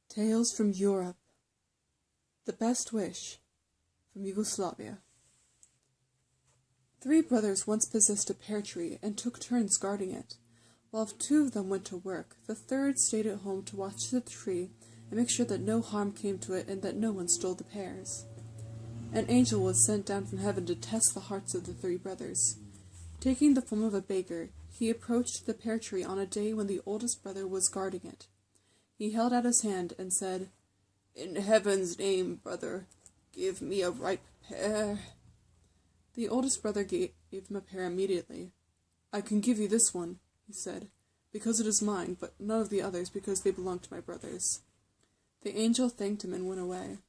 Tales from Europe. The Best Wish from Yugoslavia. 3 brothers once possessed a pear tree and took turns guarding it. While 2 of them went to work, the third stayed at home to watch the tree and make sure that no harm came to it and that no one stole the pears. An angel was sent down from heaven to test the hearts of the 3 brothers. Taking the form of a baker, he approached the pear tree on a day when the oldest brother was guarding it. He held out his hand and said, "In heaven's name, brother, give me a ripe pear." The oldest brother gave him a pear immediately. "I can give you this one," he said, "because it is mine, but none of the others because they belong to my brothers." The angel thanked him and went away.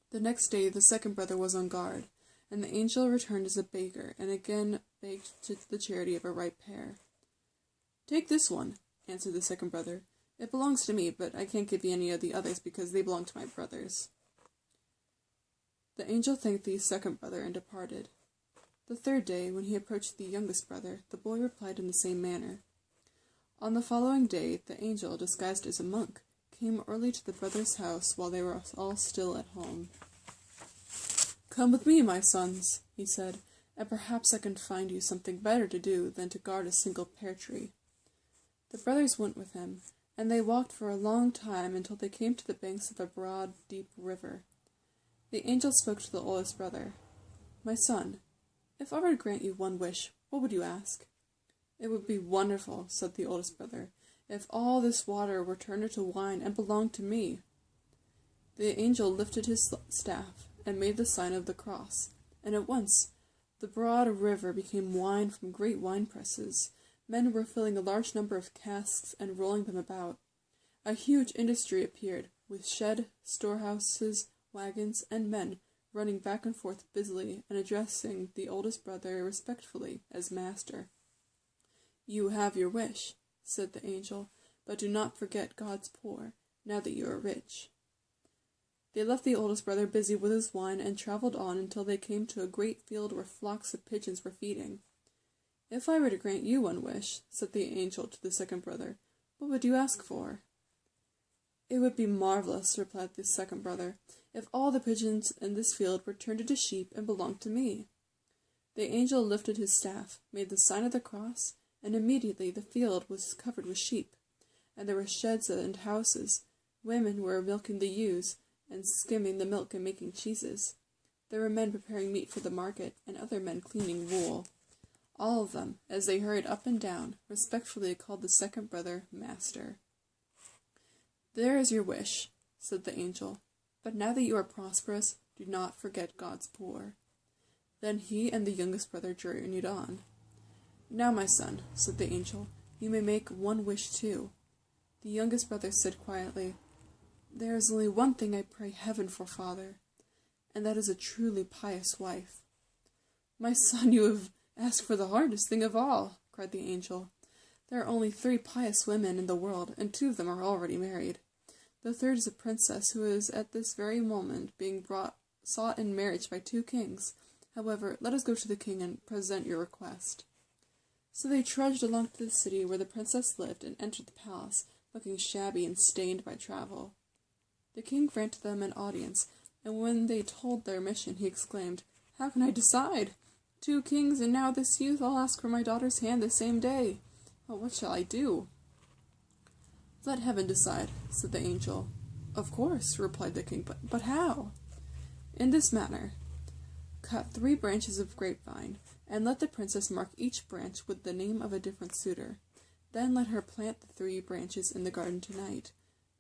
The next day the second brother was on guard, and the angel returned as a baker and again begged to the charity of a ripe pear. "Take this one," answered the second brother. "It belongs to me, but I can't give you any of the others because they belong to my brothers." The angel thanked the second brother and departed. The third day, when he approached the youngest brother, the boy replied in the same manner. On the following day, the angel, disguised as a monk, came early to the brothers' house while they were all still at home. "Come with me, my sons," he said, "and perhaps I can find you something better to do than to guard a single pear tree." The brothers went with him, and they walked for a long time until they came to the banks of a broad, deep river. The angel spoke to the oldest brother. "My son, if I were to grant you one wish, what would you ask?" "It would be wonderful," said the oldest brother, "if all this water were turned into wine and belonged to me." The angel lifted his staff and made the sign of the cross, and at once the broad river became wine from great wine presses. Men were filling a large number of casks and rolling them about. A huge industry appeared, with shed, storehouses, wagons, and men running back and forth busily and addressing the oldest brother respectfully as master. "You have your wish," said the angel, "but do not forget God's poor, now that you are rich." They left the oldest brother busy with his wine and traveled on until they came to a great field where flocks of pigeons were feeding. "If I were to grant you one wish," said the angel to the second brother, "what would you ask for?" "It would be marvelous," replied the second brother, "if all the pigeons in this field were turned into sheep and belonged to me." The angel lifted his staff, made the sign of the cross, and immediately the field was covered with sheep, and there were sheds and houses. Women were milking the ewes and skimming the milk and making cheeses. There were men preparing meat for the market, and other men cleaning wool. All of them, as they hurried up and down, respectfully called the second brother master. "There is your wish," said the angel, "but now that you are prosperous, do not forget God's poor." Then he and the youngest brother journeyed on. "Now, my son," said the angel, "you may make one wish too." The youngest brother said quietly, "There is only one thing I pray heaven for, father, and that is a truly pious wife." "My son, you have asked for the hardest thing of all," cried the angel. "There are only 3 pious women in the world, and 2 of them are already married. The third is a princess who is at this very moment being sought in marriage by 2 kings. However, let us go to the king and present your request." So they trudged along to the city where the princess lived and entered the palace, looking shabby and stained by travel. The king granted them an audience, and when they told their mission, he exclaimed, "How can I decide? 2 kings, and now this youth all ask for my daughter's hand the same day. Oh, what shall I do?" "Let heaven decide," said the angel. "Of course," replied the king, but how?" "In this manner. Cut 3 branches of grapevine, and let the princess mark each branch with the name of a different suitor. Then let her plant the 3 branches in the garden tonight.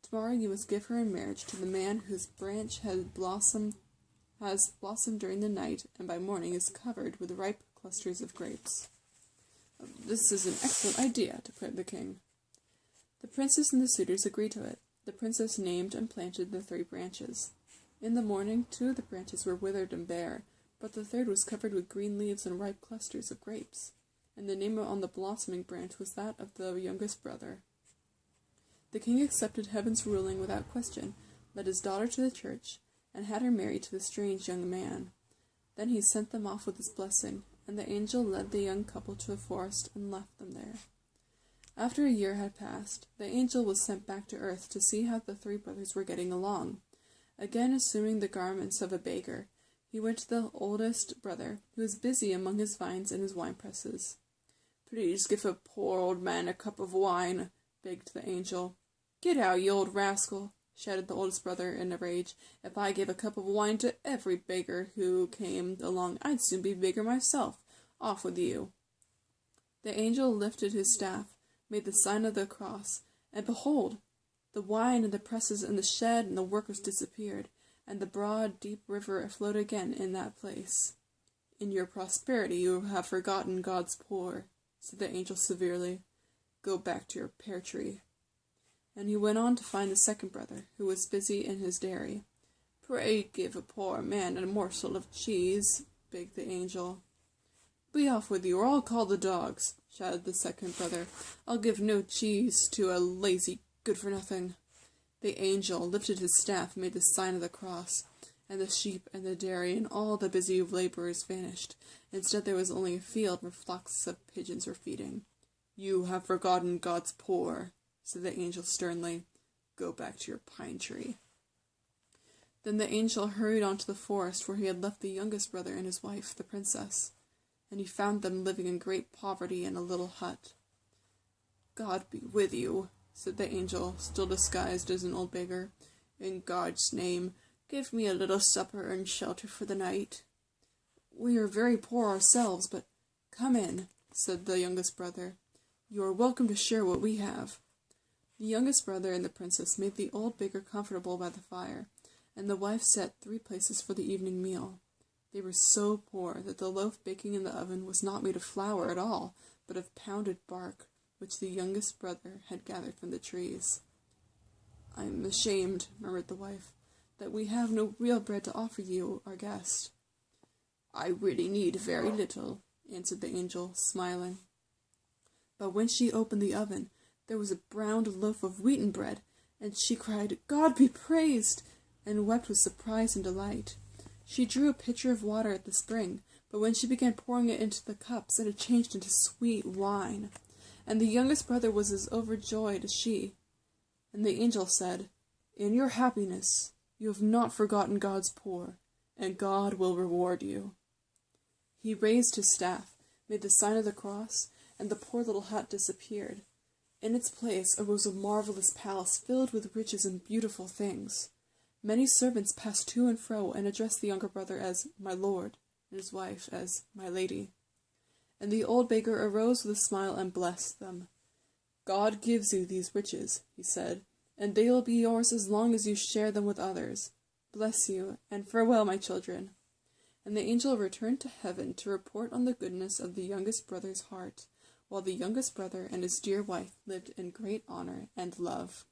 Tomorrow you must give her in marriage to the man whose branch has blossomed during the night, and by morning is covered with ripe clusters of grapes." "This is an excellent idea," declared the king. The princess and the suitors agreed to it. The princess named and planted the 3 branches. In the morning 2 of the branches were withered and bare, but the third was covered with green leaves and ripe clusters of grapes, and the name on the blossoming branch was that of the youngest brother. The king accepted heaven's ruling without question, led his daughter to the church, and had her married to the strange young man. Then he sent them off with his blessing, and the angel led the young couple to a forest and left them there. After a year had passed, the angel was sent back to earth to see how the three brothers were getting along. Again assuming the garments of a beggar, he went to the oldest brother, who was busy among his vines and his wine presses. "Please give a poor old man a cup of wine," begged the angel. "Get out, you old rascal," shouted the oldest brother in a rage. "If I gave a cup of wine to every beggar who came along, I'd soon be a beggar myself. Off with you." The angel lifted his staff, made the sign of the cross, and behold, the wine and the presses and the shed and the workers disappeared, and the broad, deep river flowed again in that place. "In your prosperity you have forgotten God's poor," said the angel severely. "Go back to your pear tree." And he went on to find the second brother, who was busy in his dairy. "Pray give a poor man a morsel of cheese," begged the angel. "Be off with you, or I'll call the dogs," shouted the second brother. "I'll give no cheese to a lazy good-for-nothing." The angel lifted his staff, made the sign of the cross, and the sheep and the dairy and all the busy laborers vanished. Instead, there was only a field where flocks of pigeons were feeding. "You have forgotten God's poor," said the angel sternly. "Go back to your pine tree." Then the angel hurried on to the forest where he had left the youngest brother and his wife, the princess, and he found them living in great poverty in a little hut. "God be with you," said the angel, still disguised as an old beggar. "In God's name, give me a little supper and shelter for the night." "We are very poor ourselves, but come in," said the youngest brother. "You are welcome to share what we have." The youngest brother and the princess made the old beggar comfortable by the fire, and the wife set 3 places for the evening meal. They were so poor that the loaf baking in the oven was not made of flour at all, but of pounded bark, which the youngest brother had gathered from the trees. "I am ashamed," murmured the wife, "that we have no real bread to offer you, our guest." "I really need very little," answered the angel, smiling. But when she opened the oven, there was a browned loaf of wheaten bread, and she cried, "God be praised!" and wept with surprise and delight. She drew a pitcher of water at the spring, but when she began pouring it into the cups, it had changed into sweet wine, and the youngest brother was as overjoyed as she. And the angel said, "In your happiness, you have not forgotten God's poor, and God will reward you." He raised his staff, made the sign of the cross, and the poor little hut disappeared. In its place arose a marvelous palace filled with riches and beautiful things. Many servants passed to and fro and addressed the younger brother as "my lord," and his wife as "my lady." And the old beggar arose with a smile and blessed them. "God gives you these riches," he said, "and they will be yours as long as you share them with others. Bless you, and farewell, my children." And the angel returned to heaven to report on the goodness of the youngest brother's heart, while the youngest brother and his dear wife lived in great honor and love.